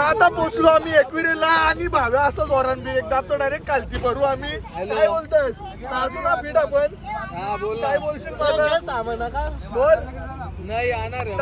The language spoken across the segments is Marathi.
आता पोचलो आम्ही एकविरेला आणि भाव्या असं जोरान ब्रेक दाबतो डायरेक्ट कालती भरू आम्ही. काय बोलतोस अजून फिट आपण काय बोलशील माझा सामान का बोल नाही येणार.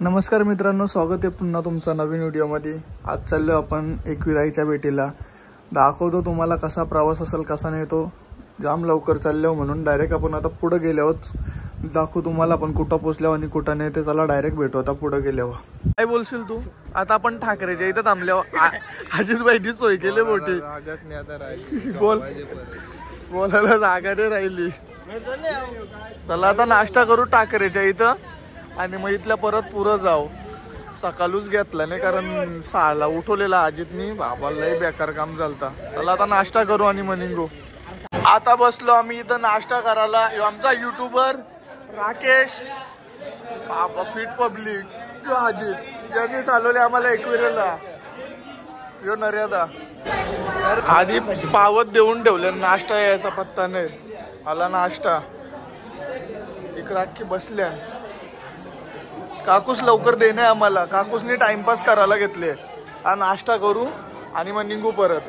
नमस्कार मित्रांनो, स्वागत आहे पुन्हा तुमचा नवीन व्हिडिओमध्ये. आज चाललो आपण एकविराईच्या भेटीला. दाखवतो तुम्हाला कसा प्रवास असेल कसा नाही. तो जाम लवकर चाललो म्हणून डायरेक्ट आपण आता पुढे गेल्यावर दाखवू तुम्हाला आपण कुठं पोचल्यावर आणि कुठं नाही ते. चला डायरेक्ट भेटू आता पुढे गेल्यावर. काय बोलशील तू? आता आपण ठाकरेच्या इथं थांबल्यावर अजित भाईची सोय केली मोठी. बोल बोलायला जागा नाही राहिली. चला आता नाश्ता करू ठाकरेच्या इथं आणि मग इथल्या परत पुढं जाऊ. सकाळूच घेतला नाही कारण 6ला उठवलेला अजितनी. बाबालाही बेकार काम झालता. चला आता नाश्ता करू आणि मग निघू. आता बसलो आम्ही इथं नाश्ता करायला. आमचा युट्यूबर राकेश बाबा फिट पब्लिक अजित यांनी चालवले आम्हाला एकविरेला. यो नर्यादा आधी पावत देऊन ठेवले. नाश्ता यायचा पत्ता नाही. आला नाश्ता. इकडं अख्खी बसल्या. काकूस लवकर देणे आम्हाला. काकूसनी टाइमपास करायला घेतले. हा नाश्ता करू आणि मग निघू परत.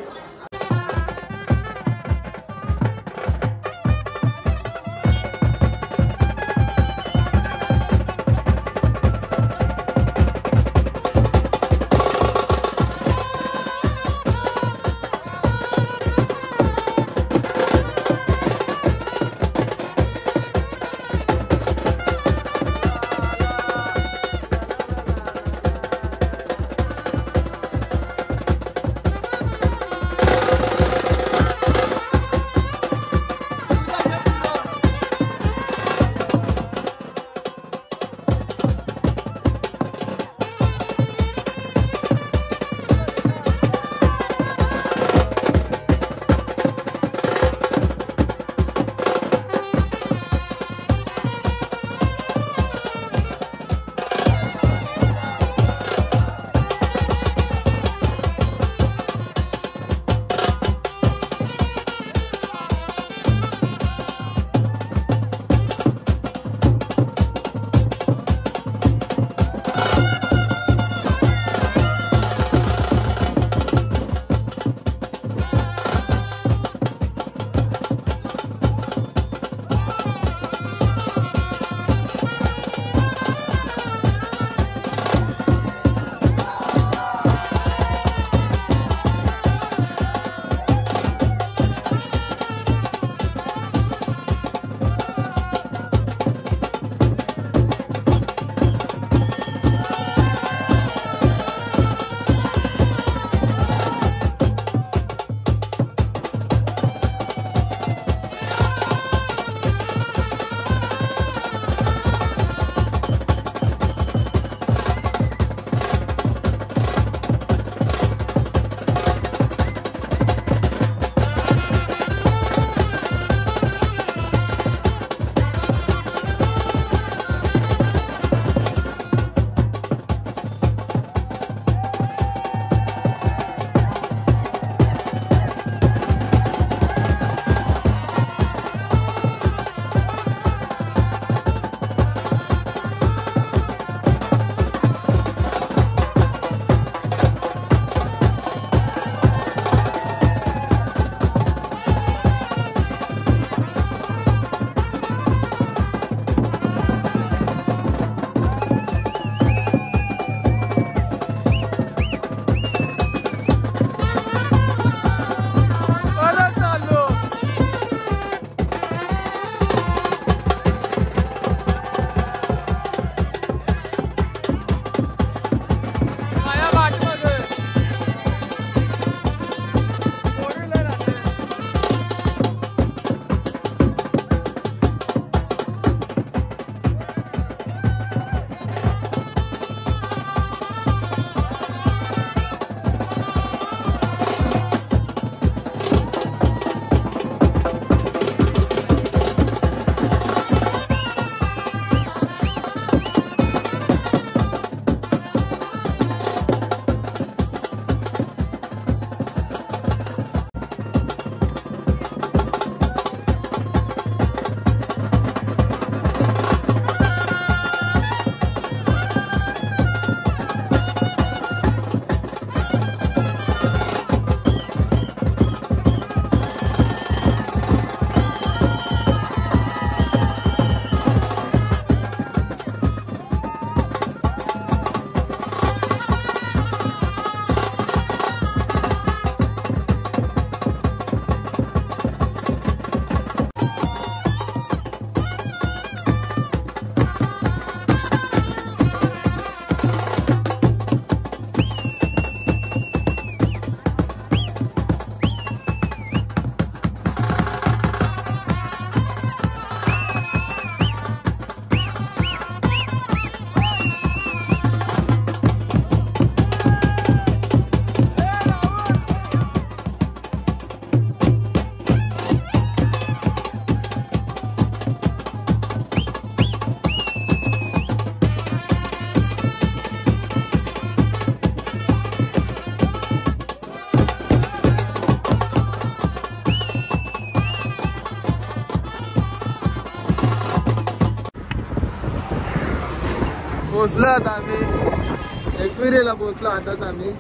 पोचलो आता आम्ही एकविरेला पोचलो आताच आम्ही.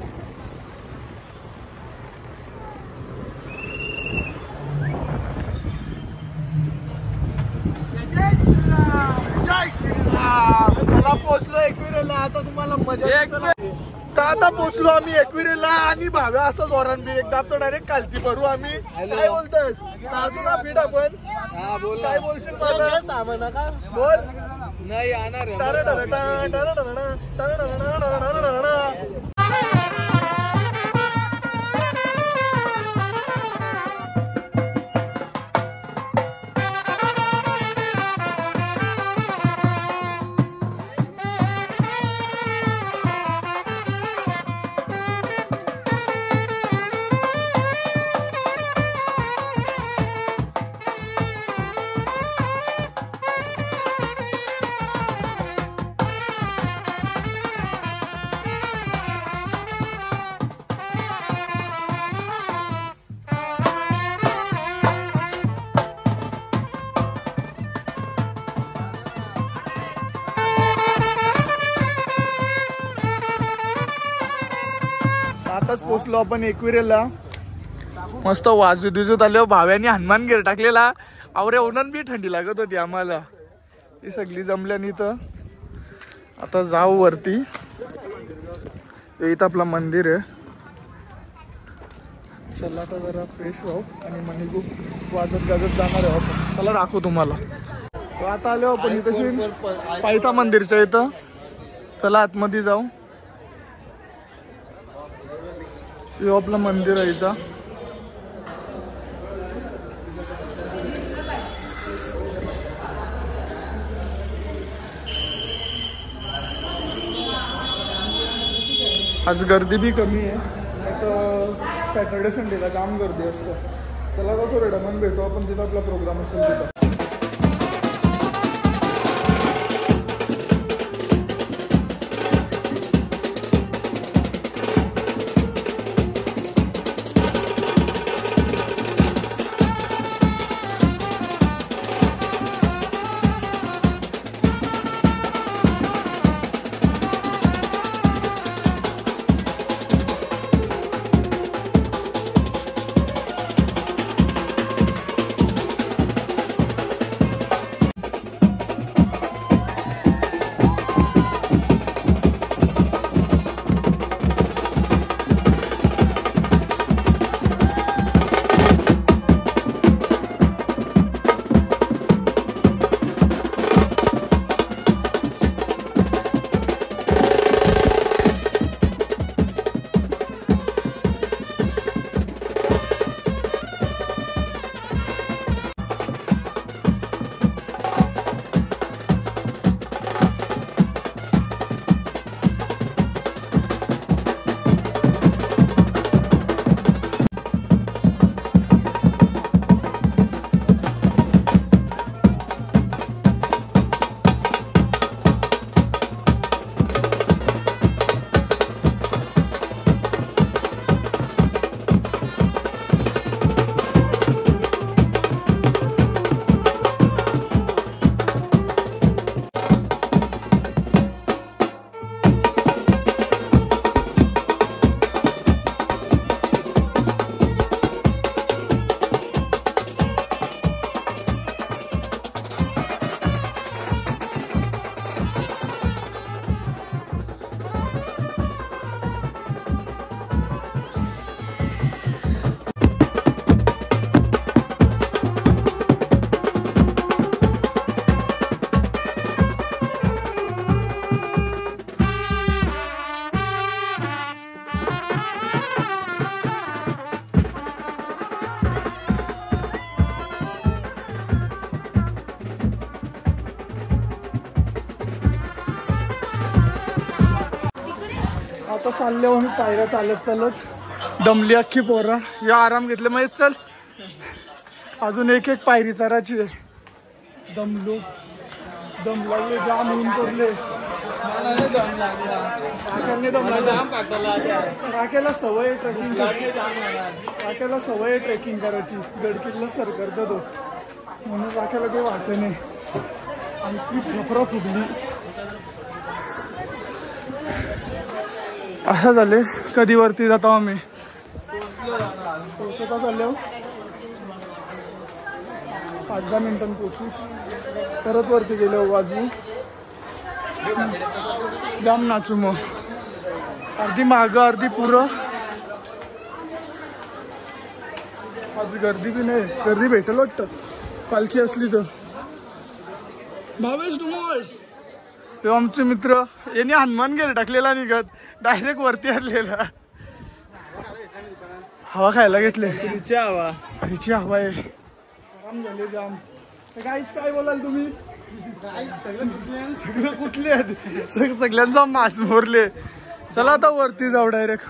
चला पोचलो एकविरेला. आता तुम्हाला मजा. आता पोचलो आम्ही एकविरेला आणि भाव्या असं जोरान ब्रेक दाबतो डायरेक्ट खालती भरू आम्ही. काय बोलतोस अजून फिट आपण. काय बोलशील माझा सामान का बोल. नाही येणार. आताच पोचलो आपण एकविरेला. मस्त वाजू दिजूत आले. भाव्याने हनुमान गिर टाकलेला. आवरे उन्हान बी थंडी लागत होती आम्हाला. ही सगळी जमल्यानी तर आता जाऊ वरती. इथं आपलं मंदिर आहे. चला आता जरा फ्रेश व्हाव आणि मनी खूप वाजत गाजत जाणार आहे आपण. चला दाखवू तुम्हाला. आता आलो आपण इथं पायथा मंदिरच्या इथं. चला आतमध्ये जाऊ. हे आपलं मंदिर आहे इथं. आज गर्दी बी कमी आहे. तर सॅटर्डे संडेला जाम गर्दी असतं. चला का थोडं डमन भेटू आपण तिथं. आपला प्रोग्राम असेल तिथं. आता चालले आम्ही पायऱ्या चालत चालत. दमली अख्खी पोरा. या आराम घेतले माहित. चल अजून एक एक पायरी चरायची आहे. दमलो दम लागले. जाम ऊन पडले. राखेला सवय ट्रेकिंग. राखेला सवय ट्रेकिंग करायची. गडकिल्ला सर करतो तो म्हणून राखेला काही वाटत नाही. आमची फफरा फुगली. असं झाले कधी वरती जातो आम्ही पोहोचता चाललो 5-10 मिनिटांनी पोहोचू परत वरती गेलो वाजू जाम नाचू मग अर्धी मागं अर्धी पुरं आज गर्दी बी नाही गर्दी भेटेल वाटतं पालखी असली तर भावेश धुमोळ हे आमचे मित्र यांनी हनुमान गेले टाकलेला निघत डायरेक्ट वरती आणलेला हवा खायला घेतले रिची हवा आहे आराम झाले जाम काय बोलाल तुम्ही सगळं कुठले आहेत सगळ्यांचा मास मोरले चला आता वरती जाऊ डायरेक्ट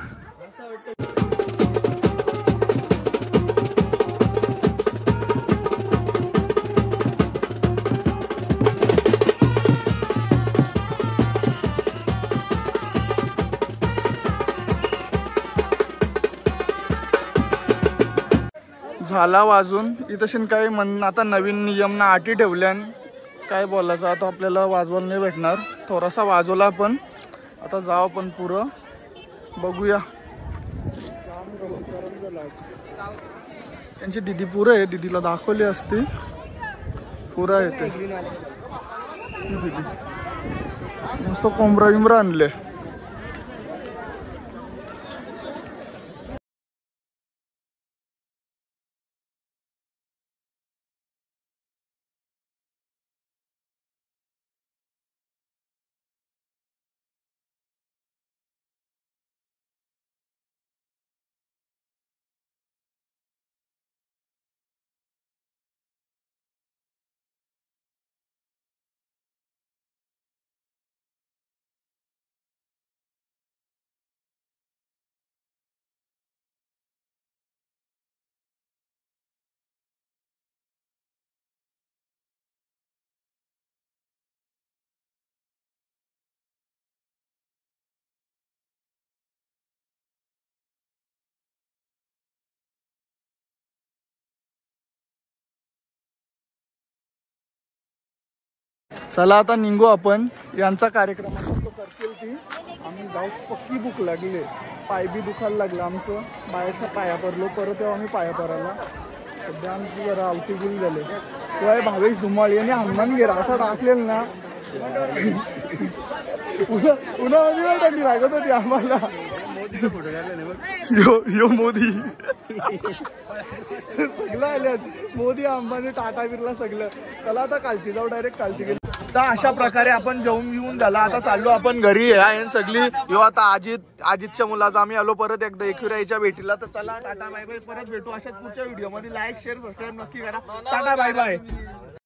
झाला वाजून इथं काय म्हण आता नवीन नियम ना अटी ठेवल्यान काय बोलायचं आता आपल्याला वाजवायला नाही भेटणार थोडासा वाजवला आपण आता जाऊ आपण पुरं बघूया त्यांची दिदी पुरं आहे दिदीला दाखवली असती पुरा येते मस्त कोंबरा बिंबरा आणले चला आता निघू आपण यांचा कार्यक्रम तो करतील ती आम्ही जाऊ पक्की भूक लागली पाय बी दुखायला लागलं आमचं बाहेरच्या पाया पडलो परत तेव्हा आम्ही पाया पडायला सध्या आमची जरा आवती गुल झाले तेव्हा भावेश धुमाळ यांनी हनुमान गेला असं टाकलेलं ना उन्हामध्ये नाही टाकली लागत होती आम्हाला यो मोदी सगळं आल्यात मोदी अंबानी टाटा बिर्ला सगळं चला आता कालती जाऊ डायरेक्ट कालती गेलो तर अशा प्रकारे आपण जेवून येऊन झाला आता चाललो आपण घरी आहे सगळी यो आता अजितच्या मुलाचा आम्ही आलो परत एकदा एकविराईच्या भेटीला तर चला टाटा बाय बाय परत भेटू अशाच पुढच्या व्हिडिओ मध्ये लाईक शेअर सबस्क्राईब नक्की करा टाटा बाय बाय